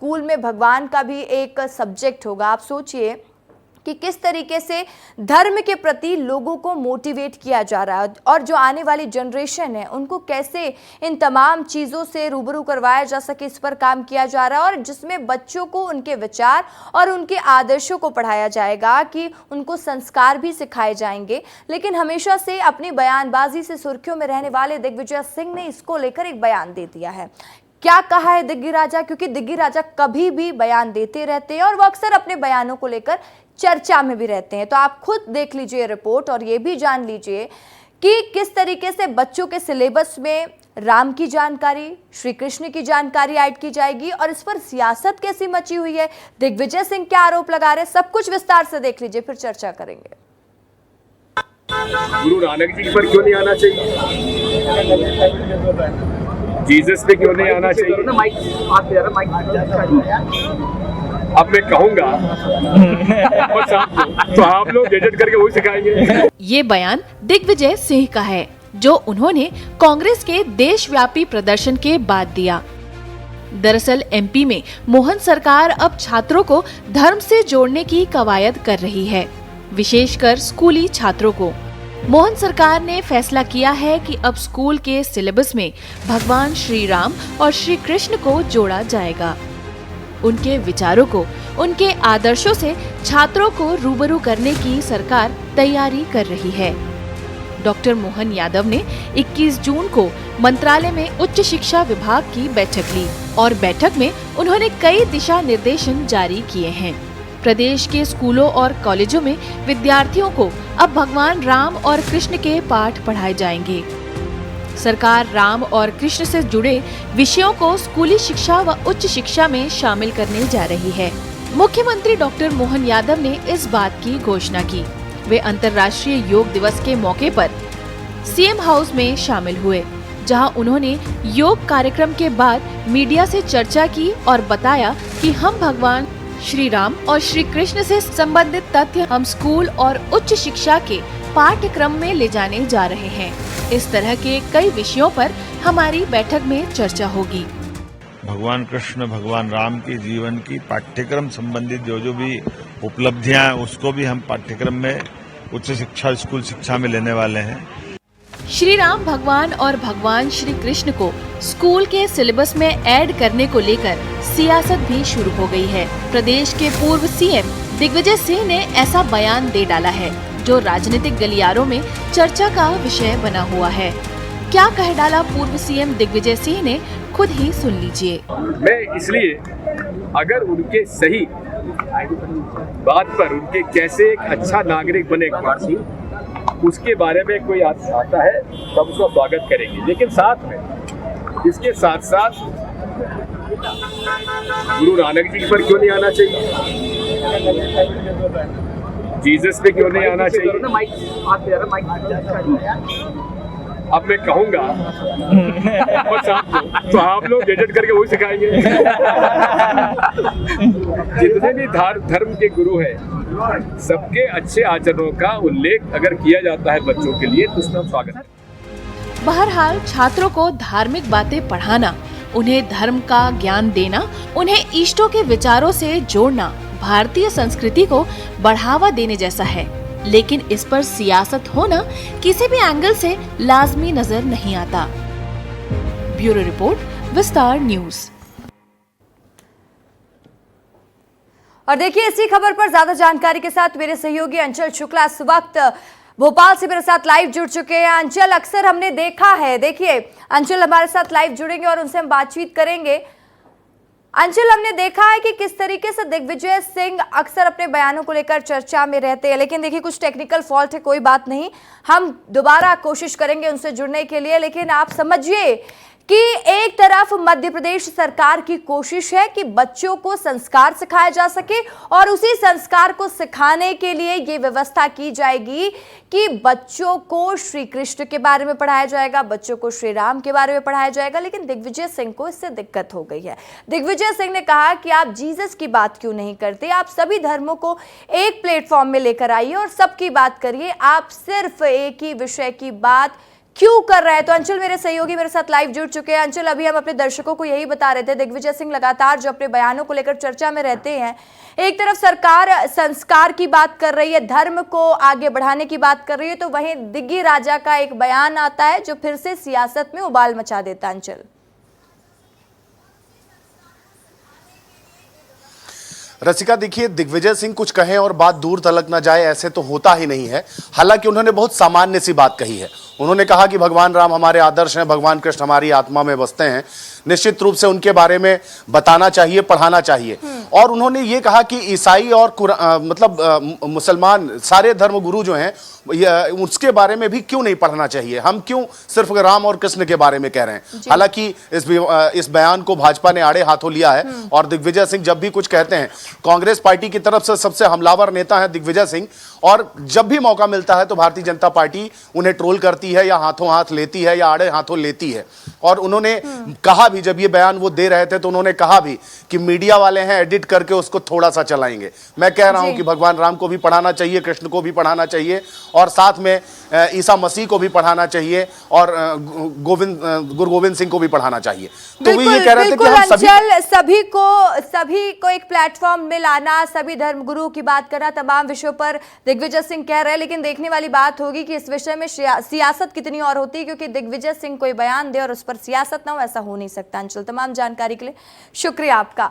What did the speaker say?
School में भगवान का भी एक सब्जेक्ट होगा। आप सोचिए कि किस तरीके से धर्म के प्रति लोगों को मोटिवेट किया जा रहा है और जो आने वाली जनरेशन है उनको कैसे इन तमाम चीज़ों से रूबरू करवाया जा सके, इस पर काम किया जा रहा है। और जिसमें बच्चों को उनके विचार और उनके आदर्शों को पढ़ाया जाएगा, कि उनको संस्कार भी सिखाए जाएंगे। लेकिन हमेशा से अपनी बयानबाजी से सुर्खियों में रहने वाले दिग्विजय सिंह ने इसको लेकर एक बयान दे दिया है। क्या कहा है दिग्गी राजा, क्योंकि दिग्गी राजा कभी भी बयान देते रहते हैं और वो अक्सर अपने बयानों को लेकर चर्चा में भी रहते हैं। तो आप खुद देख लीजिए रिपोर्ट और ये भी जान लीजिए कि किस तरीके से बच्चों के सिलेबस में राम की जानकारी, श्री कृष्ण की जानकारी ऐड की जाएगी और इस पर सियासत कैसी मची हुई है, दिग्विजय सिंह क्या आरोप लगा रहे हैं, सब कुछ विस्तार से देख लीजिए, फिर चर्चा करेंगे। गुरु नानक जी पर क्यों नहीं आना चाहिए, जीसस पे क्यों नहीं आना चाहिए? अब मैं कहूंगा तो आप लोग एडिट करके वही सिखाएंगे। ये बयान दिग्विजय सिंह का है, जो उन्होंने कांग्रेस के देशव्यापी प्रदर्शन के बाद दिया। दरअसल एमपी में मोहन सरकार अब छात्रों को धर्म से जोड़ने की कवायद कर रही है, विशेषकर स्कूली छात्रों को। मोहन सरकार ने फैसला किया है कि अब स्कूल के सिलेबस में भगवान श्री राम और श्री कृष्ण को जोड़ा जाएगा। उनके विचारों को, उनके आदर्शों से छात्रों को रूबरू करने की सरकार तैयारी कर रही है। डॉक्टर मोहन यादव ने 21 जून को मंत्रालय में उच्च शिक्षा विभाग की बैठक ली और बैठक में उन्होंने कई दिशा निर्देशन जारी किए हैं। प्रदेश के स्कूलों और कॉलेजों में विद्यार्थियों को अब भगवान राम और कृष्ण के पाठ पढ़ाए जाएंगे। सरकार राम और कृष्ण से जुड़े विषयों को स्कूली शिक्षा व उच्च शिक्षा में शामिल करने जा रही है। मुख्यमंत्री डॉक्टर मोहन यादव ने इस बात की घोषणा की। वे अंतर्राष्ट्रीय योग दिवस के मौके पर सीएम हाउस में शामिल हुए, जहां उन्होंने योग कार्यक्रम के बाद मीडिया से चर्चा की और बताया कि हम भगवान श्री राम और श्री कृष्ण से संबंधित तथ्य हम स्कूल और उच्च शिक्षा के पाठ्यक्रम में ले जाने जा रहे हैं। इस तरह के कई विषयों पर हमारी बैठक में चर्चा होगी। भगवान कृष्ण, भगवान राम के जीवन की पाठ्यक्रम संबंधित जो भी उपलब्धियां हैं उसको भी हम पाठ्यक्रम में उच्च शिक्षा, स्कूल शिक्षा में लेने वाले हैं। श्री राम भगवान और भगवान श्री कृष्ण को स्कूल के सिलेबस में ऐड करने को लेकर सियासत भी शुरू हो गई है। प्रदेश के पूर्व सीएम दिग्विजय सिंह ने ऐसा बयान दे डाला है, जो राजनीतिक गलियारों में चर्चा का विषय बना हुआ है। क्या कह डाला पूर्व सीएम दिग्विजय सिंह ने, खुद ही सुन लीजिए। मैं इसलिए अगर उनके सही बात पर उनके कैसे एक अच्छा नागरिक बने उसके बारे में कोई आता है तो हम उसका स्वागत करेंगे, लेकिन साथ में इसके साथ साथ गुरु नानक जी पर क्यों नहीं आना चाहिए, जीसस पे क्यों नहीं आना चाहिए? अब मैं कहूंगा तो आप लोग एडिट करके वही सिखाएंगे। जितने भी धर्म के गुरु हैं, सबके अच्छे आचरणों का उल्लेख अगर किया जाता है बच्चों के लिए तो उसमें हम स्वागत है। बहरहाल छात्रों को धार्मिक बातें पढ़ाना, उन्हें धर्म का ज्ञान देना, उन्हें इष्टों के विचारों से जोड़ना भारतीय संस्कृति को बढ़ावा देने जैसा है, लेकिन इस पर सियासत होना किसी भी एंगल से लाजमी नजर नहीं आता। ब्यूरो रिपोर्ट, विस्तार न्यूज। और देखिए, इसी खबर पर ज्यादा जानकारी के साथ मेरे सहयोगी अंचल शुक्ला इस वक्त भोपाल से मेरे साथ लाइव जुड़ चुके हैं। अंचल, अक्सर हमने देखा है, देखिए अंचल हमारे साथ लाइव जुड़ेंगे और उनसे हम बातचीत करेंगे। अंचल, हमने देखा है कि किस तरीके से दिग्विजय सिंह अक्सर अपने बयानों को लेकर चर्चा में रहते हैं, लेकिन देखिए कुछ टेक्निकल फॉल्ट है, कोई बात नहीं, हम दोबारा कोशिश करेंगे उनसे जुड़ने के लिए। लेकिन आप समझिए कि एक तरफ मध्य प्रदेश सरकार की कोशिश है कि बच्चों को संस्कार सिखाया जा सके और उसी संस्कार को सिखाने के लिए ये व्यवस्था की जाएगी कि बच्चों को श्री कृष्ण के बारे में पढ़ाया जाएगा, बच्चों को श्री राम के बारे में पढ़ाया जाएगा। लेकिन दिग्विजय सिंह को इससे दिक्कत हो गई है। दिग्विजय सिंह ने कहा कि आप जीसस की बात क्यों नहीं करते, आप सभी धर्मों को एक प्लेटफॉर्म में लेकर आइए और सबकी बात करिए, आप सिर्फ एक ही विषय की बात क्यों कर रहा है। तो अंचल मेरे सहयोगी मेरे साथ लाइव जुड़ चुके हैं। अंचल, अभी हम अपने दर्शकों को यही बता रहे थे, दिग्विजय सिंह लगातार जो अपने बयानों को लेकर चर्चा में रहते हैं, एक तरफ सरकार संस्कार की बात कर रही है, धर्म को आगे बढ़ाने की बात कर रही है, तो वहीं दिग्गी राजा का एक बयान आता है जो फिर से सियासत में उबाल मचा देता है। अंचल, रसिका, देखिए, दिग्विजय सिंह कुछ कहें और बात दूर तलक ना जाए, ऐसे तो होता ही नहीं है। हालांकि उन्होंने बहुत सामान्य सी बात कही है। उन्होंने कहा कि भगवान राम हमारे आदर्श हैं, भगवान कृष्ण हमारी आत्मा में बसते हैं। निश्चित रूप से उनके बारे में बताना चाहिए, पढ़ाना चाहिए। और उन्होंने ये कहा कि ईसाई और मुसलमान सारे धर्मगुरु जो हैं उसके बारे में भी क्यों नहीं पढ़ना चाहिए, हम क्यों सिर्फ राम और कृष्ण के बारे में कह रहे हैं। हालांकि इस बयान को भाजपा ने आड़े हाथों लिया है और दिग्विजय सिंह जब भी कुछ कहते हैं, कांग्रेस पार्टी की तरफ से सबसे हमलावर नेता है दिग्विजय सिंह, और जब भी मौका मिलता है तो भारतीय जनता पार्टी उन्हें ट्रोल करती है या हाथों हाथ लेती है या आड़े हाथों लेती है। और उन्होंने कहा भी, जब ये बयान वो दे रहे थे तो उन्होंने कहा भी कि मीडिया वाले हैं, एडिट करके उसको थोड़ा सा चलाएंगे। मैं कह रहा हूं कि भगवान राम को भी पढ़ाना चाहिए, कृष्ण को भी पढ़ाना चाहिए, और साथ में ईसा मसीह को भी पढ़ाना चाहिए, और गुरु गोविंद सिंह को भी पढ़ाना चाहिए। तो वो ये कह रहे थे कि हम सभी को एक प्लेटफॉर्म में लाना, सभी धर्मगुरुओं की बात करना, तमाम विषयों पर दिग्विजय सिंह कह रहे हैं। लेकिन देखने वाली बात होगी कि इस विषय में सियासत कितनी और होती है, क्योंकि दिग्विजय सिंह कोई बयान दे और उस पर सियासत ना हो, ऐसा हो नहीं सकता। अंचल, तमाम जानकारी के लिए शुक्रिया आपका।